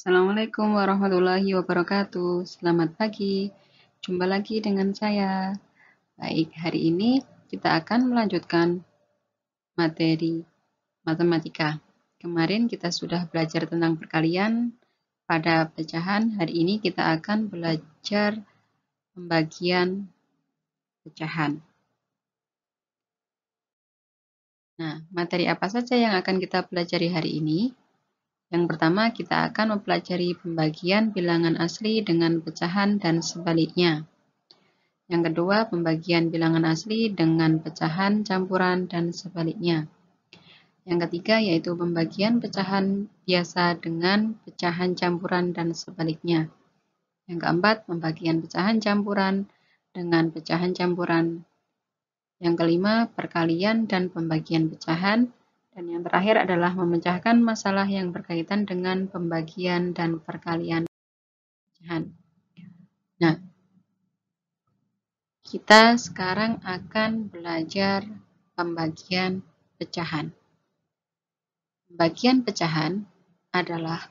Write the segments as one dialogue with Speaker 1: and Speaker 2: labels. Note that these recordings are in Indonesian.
Speaker 1: Assalamualaikum warahmatullahi wabarakatuh. Selamat pagi. Jumpa lagi dengan saya. Baik, hari ini kita akan melanjutkan materi matematika. Kemarin kita sudah belajar tentang perkalian pada pecahan. Hari ini kita akan belajar pembagian pecahan. Nah, materi apa saja yang akan kita pelajari hari ini? Yang pertama, kita akan mempelajari pembagian bilangan asli dengan pecahan dan sebaliknya. Yang kedua, pembagian bilangan asli dengan pecahan, campuran, dan sebaliknya. Yang ketiga, yaitu pembagian pecahan biasa dengan pecahan campuran dan sebaliknya. Yang keempat, pembagian pecahan campuran dengan pecahan campuran. Yang kelima, perkalian dan pembagian pecahan. Dan yang terakhir adalah memecahkan masalah yang berkaitan dengan pembagian dan perkalian pecahan. Nah, kita sekarang akan belajar pembagian pecahan. Pembagian pecahan adalah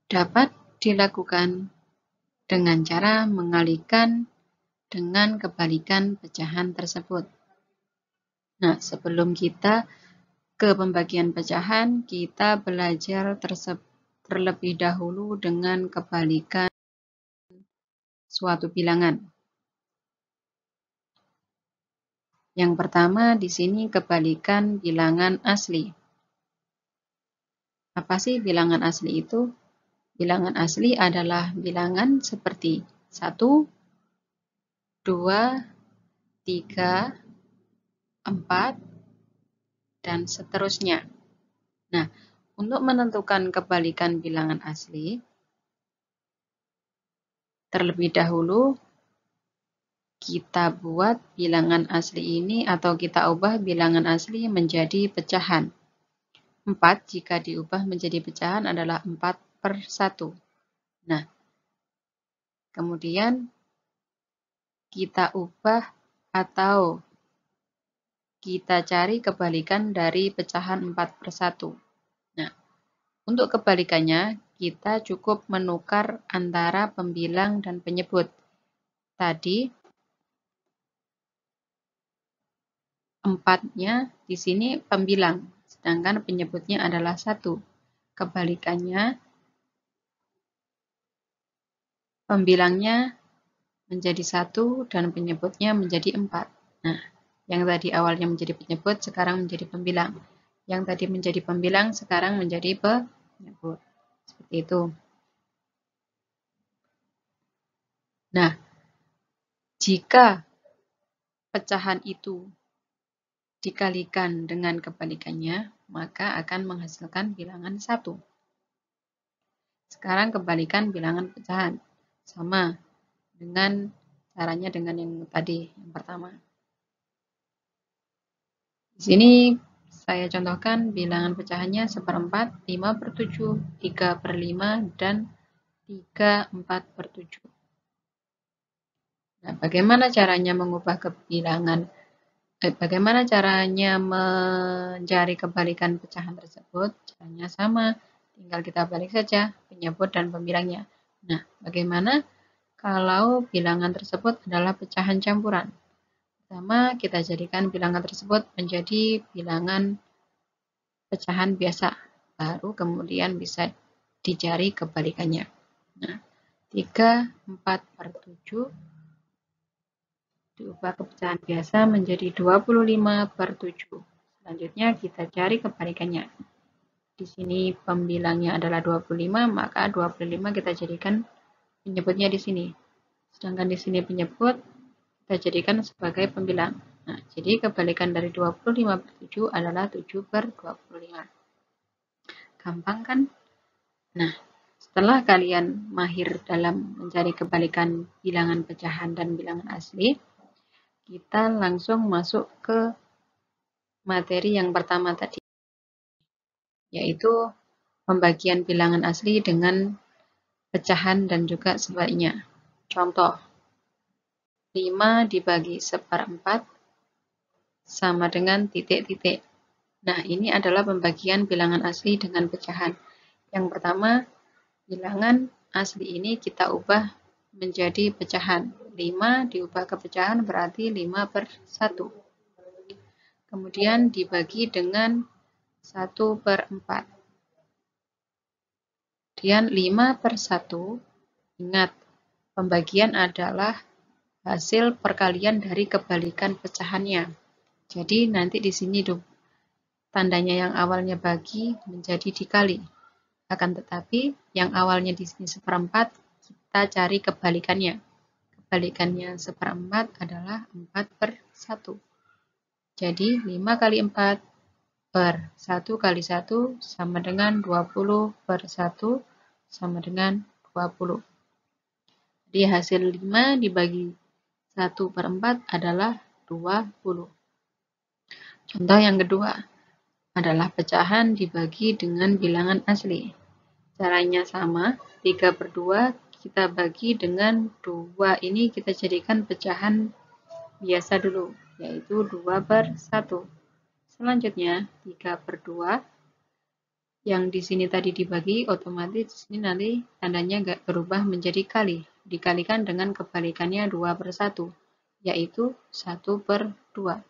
Speaker 1: dapat dilakukan dengan cara mengalihkan dengan kebalikan pecahan tersebut. Nah, sebelum kita ke pembagian pecahan, kita belajar terlebih dahulu dengan kebalikan suatu bilangan. Yang pertama di sini kebalikan bilangan asli. Apa sih bilangan asli itu? Bilangan asli adalah bilangan seperti 1, 2, 3, 4, dan seterusnya. Nah, untuk menentukan kebalikan bilangan asli, terlebih dahulu kita buat bilangan asli ini atau kita ubah bilangan asli menjadi pecahan. 4 jika diubah menjadi pecahan adalah 4/1. Nah, kemudian kita ubah atau kita cari kebalikan dari pecahan 4/1. Nah, untuk kebalikannya kita cukup menukar antara pembilang dan penyebut. Tadi 4-nya di sini pembilang, sedangkan penyebutnya adalah 1. Kebalikannya, pembilangnya menjadi 1 dan penyebutnya menjadi 4. Nah, yang tadi awalnya menjadi penyebut, sekarang menjadi pembilang. Yang tadi menjadi pembilang, sekarang menjadi penyebut. Seperti itu. Nah, jika pecahan itu dikalikan dengan kebalikannya, maka akan menghasilkan bilangan 1. Sekarang kebalikan bilangan pecahan. Sama dengan caranya dengan yang tadi, yang pertama. Di sini saya contohkan bilangan pecahannya 1/4, 5/7, 3/5, dan 3/4/7. Nah, bagaimana caranya mengubah bagaimana caranya mencari kebalikan pecahan tersebut? Caranya sama, tinggal kita balik saja penyebut dan pembilangnya. Nah, bagaimana kalau bilangan tersebut adalah pecahan campuran? Pertama, kita jadikan bilangan tersebut menjadi bilangan pecahan biasa. Baru kemudian bisa dicari kebalikannya. Nah, 3/4/7 diubah ke pecahan biasa menjadi 25/7. Selanjutnya kita cari kebalikannya. Di sini pembilangnya adalah 25, maka 25 kita jadikan penyebutnya di sini. Sedangkan di sini penyebut kita jadikan sebagai pembilang. Nah, jadi kebalikan dari 25/7 adalah 7/25. Gampang kan? Nah, setelah kalian mahir dalam mencari kebalikan bilangan pecahan dan bilangan asli, kita langsung masuk ke materi yang pertama tadi, yaitu pembagian bilangan asli dengan pecahan dan juga sebaliknya. Contoh, 5 dibagi 1/4 sama dengan titik-titik. Nah, ini adalah pembagian bilangan asli dengan pecahan. Yang pertama, bilangan asli ini kita ubah menjadi pecahan. 5 diubah ke pecahan berarti 5/1. Kemudian dibagi dengan 1/4. Kemudian 5/1, ingat, pembagian adalah hasil perkalian dari kebalikan pecahannya. Jadi nanti di sini tandanya yang awalnya bagi menjadi dikali. Akan tetapi yang awalnya di sini 1/4, kita cari kebalikannya. Kebalikannya 1/4 adalah 4/1. Jadi 5 kali 4 per 1 kali 1 sama dengan 20/1 sama dengan 20. Jadi hasil 5 dibagi 1/4 adalah 20. Contoh yang kedua adalah pecahan dibagi dengan bilangan asli. Caranya sama, 3/2 kita bagi dengan 2 ini kita jadikan pecahan biasa dulu, yaitu 2/1. Selanjutnya 3/2 yang di sini tadi dibagi, otomatis di sini nanti tandanya berubah menjadi kali. Dikalikan dengan kebalikannya 2/1, yaitu 1/2.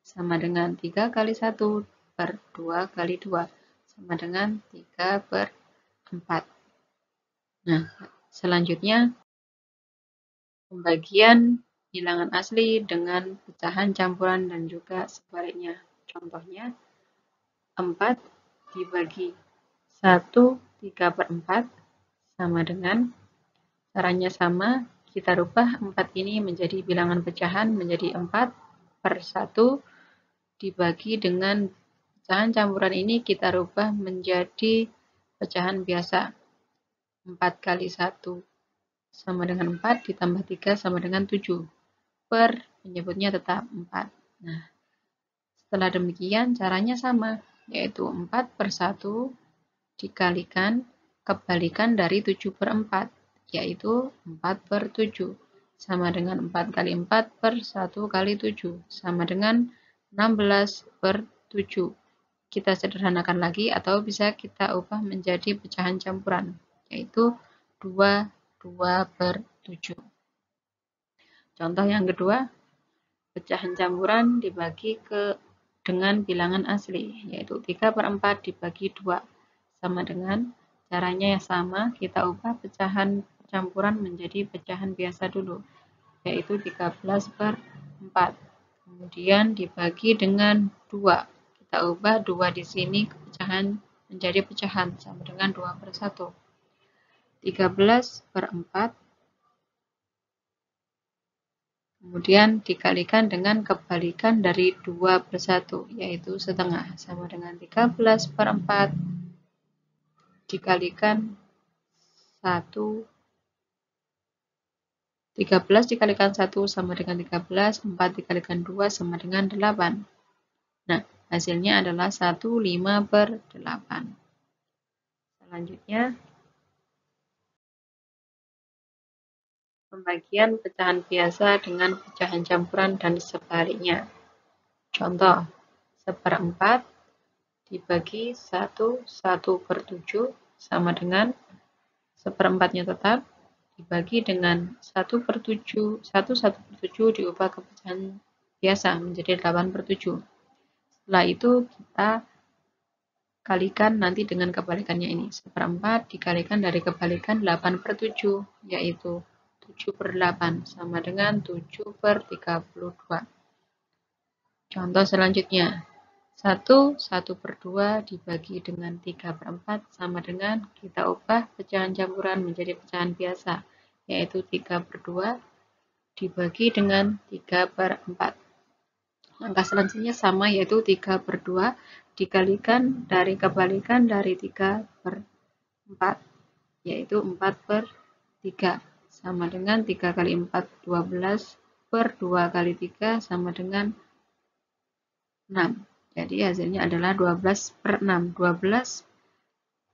Speaker 1: Sama dengan 3 kali 1 per 2 kali 2 sama dengan 3/4. Nah, selanjutnya pembagian bilangan asli dengan pecahan campuran dan juga sebaliknya. Contohnya 4 dibagi 1 3/4 sama dengan, caranya sama, kita rubah 4 ini menjadi bilangan pecahan menjadi 4/1 dibagi dengan pecahan campuran ini kita rubah menjadi pecahan biasa. 4 kali 1 sama dengan 4 ditambah 3 sama dengan 7. Per menyebutnya tetap 4. Nah, setelah demikian caranya sama, yaitu 4/1 dikalikan kebalikan dari 7/4, yaitu 4/7. Sama dengan 4 kali 4 per 1 kali 7 sama dengan 16/7. Kita sederhanakan lagi atau bisa kita ubah menjadi pecahan campuran, yaitu 2/7. Contoh yang kedua, pecahan campuran dibagi dengan bilangan asli, yaitu 3/4 dibagi 2. Sama dengan, caranya yang sama, kita ubah pecahan campuran menjadi pecahan biasa dulu, yaitu 13/4. Kemudian dibagi dengan 2. Kita ubah 2 di sini pecahan menjadi pecahan sama dengan 2/1. 13/4 kemudian dikalikan dengan kebalikan dari 2/1, yaitu setengah, sama dengan 13/4 dikalikan 1. 13 dikalikan 1 sama dengan 13, 4 dikalikan 2 sama dengan 8. Nah, hasilnya adalah 1/5/8. Selanjutnya, pembagian pecahan biasa dengan pecahan campuran dan sebaliknya. Contoh, 1/4 dibagi 1/7 sama dengan 1/4-nya tetap dibagi dengan 1/7 diubah ke pecahan biasa menjadi 8/7. Setelah itu kita kalikan nanti dengan kebalikannya ini. 1/4 dikalikan dari kebalikan 8/7, yaitu 7/8 sama dengan 7/32. Contoh selanjutnya, 1/2 dibagi dengan 3/4 sama dengan, kita ubah pecahan campuran menjadi pecahan biasa, yaitu 3/2 dibagi dengan 3/4. Langkah selanjutnya sama, yaitu 3/2 dikalikan dari kebalikan dari 3/4, yaitu 4/3, sama dengan 3 kali 4, 12, per 2 kali 3 sama dengan 6. Jadi hasilnya adalah 12/6. 12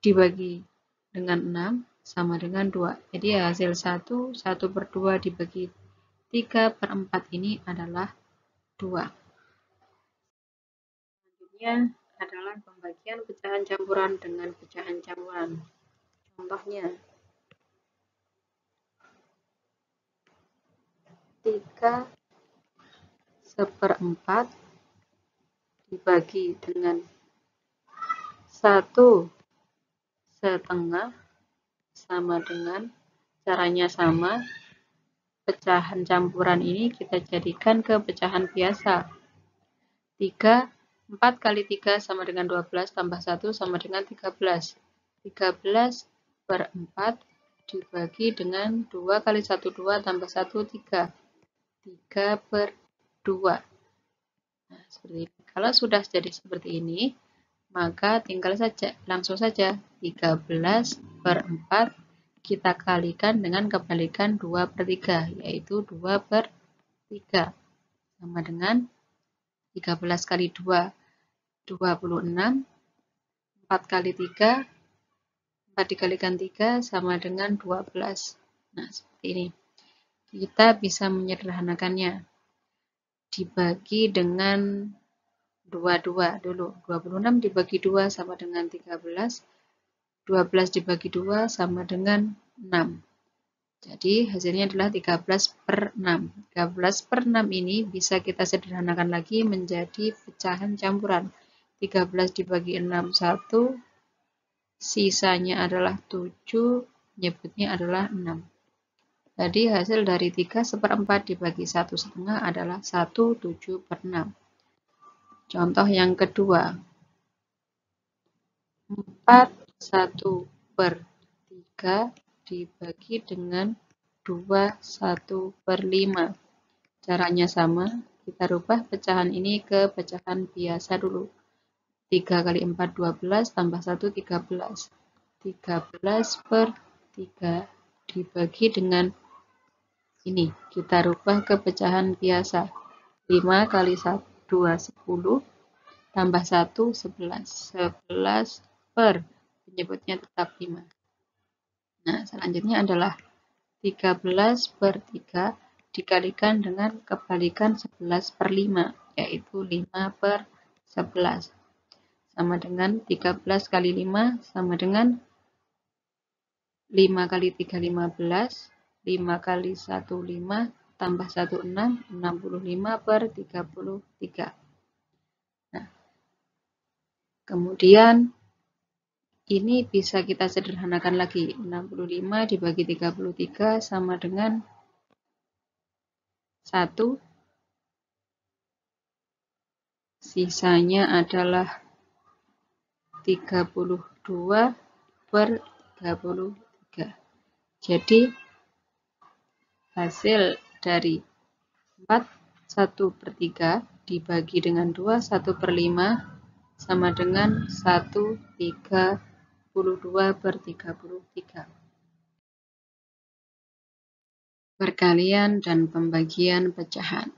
Speaker 1: dibagi dengan 6 sama dengan 2. Jadi hasil 1/2 dibagi 3/4 ini adalah 2. Selanjutnya adalah pembagian pecahan campuran dengan pecahan campuran. Contohnya, 3/4 dibagi dengan 1/2 sama dengan, caranya sama, pecahan campuran ini kita jadikan ke pecahan biasa. 4 kali 3 sama dengan 12 tambah 1 sama dengan 13. 13/4 dibagi dengan 2 kali 1, 2 tambah 1, 3. 3/2. Nah, seperti ini. Kalau sudah jadi seperti ini, maka langsung saja 13/4 kita kalikan dengan kebalikan 2/3, yaitu 2/3. Sama dengan 13 kali 2, 26. 4 kali 3, 4 dikalikan 3 sama dengan 12. Nah, seperti ini. Kita bisa menyederhanakannya. Dibagi dengan 22 dulu. 26 dibagi 2 sama dengan 13. 12 dibagi 2 sama dengan 6. Jadi hasilnya adalah 13/6. 13/6 ini bisa kita sederhanakan lagi menjadi pecahan campuran. 13 dibagi 6, 1. Sisanya adalah 7. Nyebutnya adalah 6. Jadi hasil dari 3/4 dibagi 1/2 adalah 1/7/6. Contoh yang kedua, 4/1/3 dibagi dengan 2/1/5. Caranya sama, kita rubah pecahan ini ke pecahan biasa dulu. 3 kali 4, 12, tambah 1, 13. 13/3 dibagi dengan ini, kita rubah ke pecahan biasa. 5 kali 2, 10, tambah 1, 11. 11 penyebutnya tetap 5. Nah, selanjutnya adalah 13/3 dikalikan dengan kebalikan 11/5, yaitu 5/11. Sama dengan 13 kali 5 sama dengan 5 kali 3, 15. 5 kali 1, 5, tambah 1, 6, 65/33. Nah, kemudian ini bisa kita sederhanakan lagi. 65 dibagi 33 sama dengan 1. Sisanya adalah 32/33. Jadi hasil dari 4/1/3 dibagi dengan 2/1/5 sama dengan 1/32/33. Perkalian dan pembagian pecahan.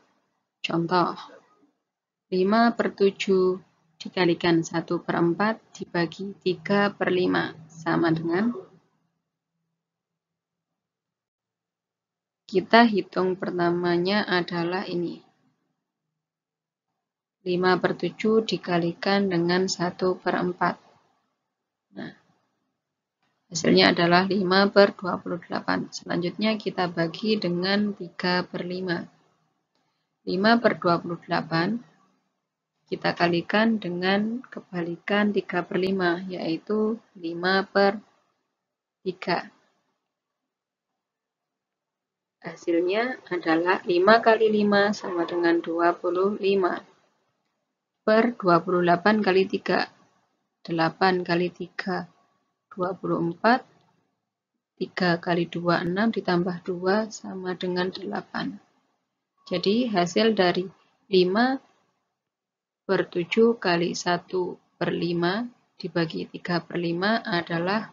Speaker 1: Contoh, 5/7 dikalikan 1/4 dibagi 3/5 sama dengan, kita hitung pertamanya adalah ini. 5/7 dikalikan dengan 1/4. Nah, hasilnya adalah 5/28. Selanjutnya kita bagi dengan 3/5. 5/28 kita kalikan dengan kebalikan 3/5, yaitu 5/3. Hasilnya adalah 5 kali 5 sama dengan 25. Per 28 kali 3. 8 kali 3, 24. 3 kali 2, 6, ditambah 2 sama dengan 8. Jadi hasil dari 5/7 kali 1/5 dibagi 3/5 adalah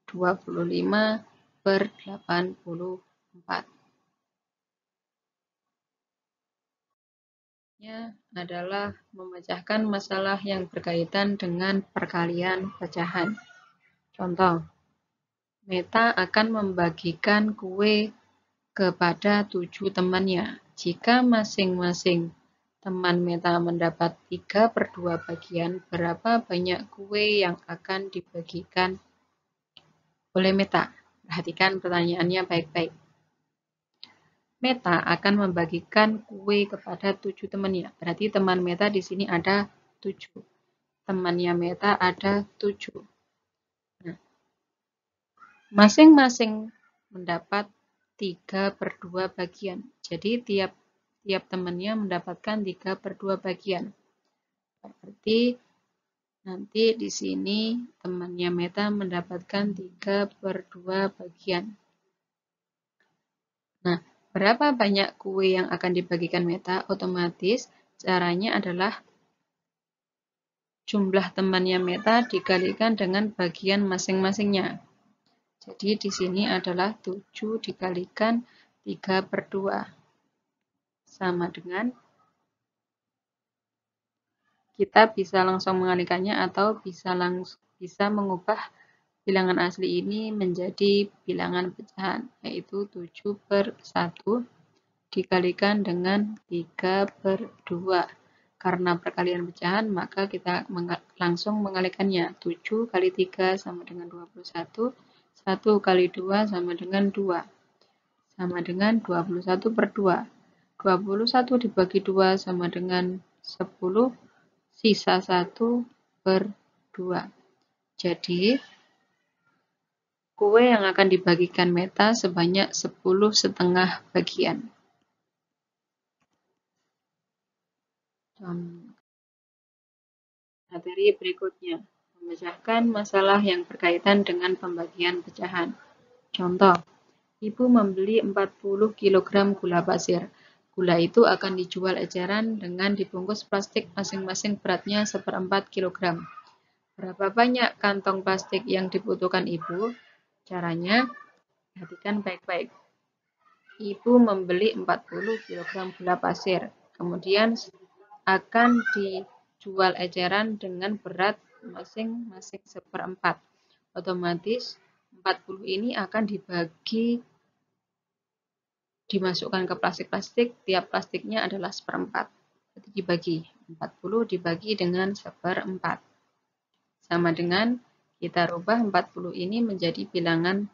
Speaker 1: 25/84. Adalah memecahkan masalah yang berkaitan dengan perkalian pecahan. Contoh, Meta akan membagikan kue kepada 7 temannya. Jika masing-masing teman Meta mendapat 3/2 bagian, berapa banyak kue yang akan dibagikan? oleh Meta. Perhatikan pertanyaannya baik-baik. Meta akan membagikan kue kepada 7 temannya. Berarti teman Meta di sini ada 7. Temannya Meta ada 7. Nah, masing-masing mendapat 3/2 bagian. Jadi tiap temannya mendapatkan 3/2 bagian. Berarti nanti di sini temannya Meta mendapatkan 3/2 bagian. Nah, berapa banyak kue yang akan dibagikan Meta? Otomatis caranya adalah jumlah temannya Meta dikalikan dengan bagian masing-masingnya. Jadi di sini adalah 7 dikalikan 3/2. Sama dengan, kita bisa langsung mengalikannya atau bisa mengubah bilangan asli ini menjadi bilangan pecahan, yaitu 7/1 dikalikan dengan 3/2. Karena perkalian pecahan, maka kita langsung mengalikannya. 7 kali 3 sama dengan 21, 1 kali 2 sama dengan 2, sama dengan 21/2. 21 dibagi 2 sama dengan 10, sisa 1/2. Jadi, kue yang akan dibagikan Meta sebanyak 10,5 bagian. Materi berikutnya, memecahkan masalah yang berkaitan dengan pembagian pecahan. Contoh, Ibu membeli 40 kg gula pasir. Gula itu akan dijual eceran dengan dibungkus plastik masing-masing beratnya 1/4 kg. Berapa banyak kantong plastik yang dibutuhkan Ibu? Caranya, perhatikan baik-baik. Ibu membeli 40 kg gula pasir, kemudian akan dijual eceran dengan berat masing-masing 1/4. Otomatis 40 ini akan dimasukkan ke plastik-plastik, tiap plastiknya adalah 1/4. Jadi dibagi, 40 dibagi dengan 1/4. Sama dengan kita rubah 40 ini menjadi bilangan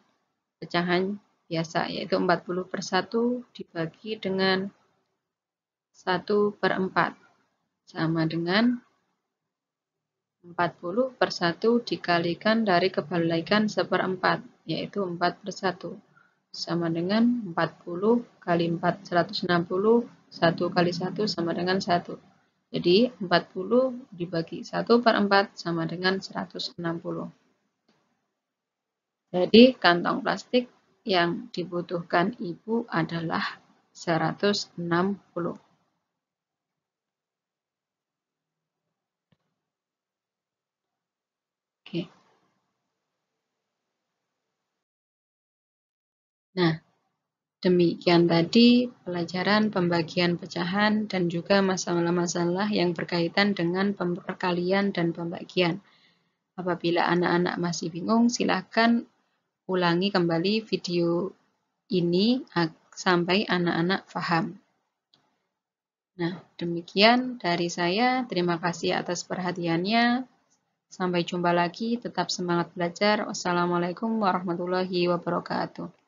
Speaker 1: pecahan biasa, yaitu 40/1 dibagi dengan 1/4. Sama dengan 40/1 dikalikan dari kebalikan 1/4, yaitu 4/1. Sama dengan 40 kali 4, 160, 1 kali 1 sama dengan 1. Jadi 40 dibagi 1/4 sama dengan 160. Jadi kantong plastik yang dibutuhkan Ibu adalah 160. Oke. Nah, demikian tadi pelajaran pembagian pecahan dan juga masalah-masalah yang berkaitan dengan perkalian dan pembagian. Apabila anak-anak masih bingung, silakan ulangi kembali video ini sampai anak-anak paham. Nah, demikian dari saya. Terima kasih atas perhatiannya. Sampai jumpa lagi. Tetap semangat belajar. Wassalamualaikum warahmatullahi wabarakatuh.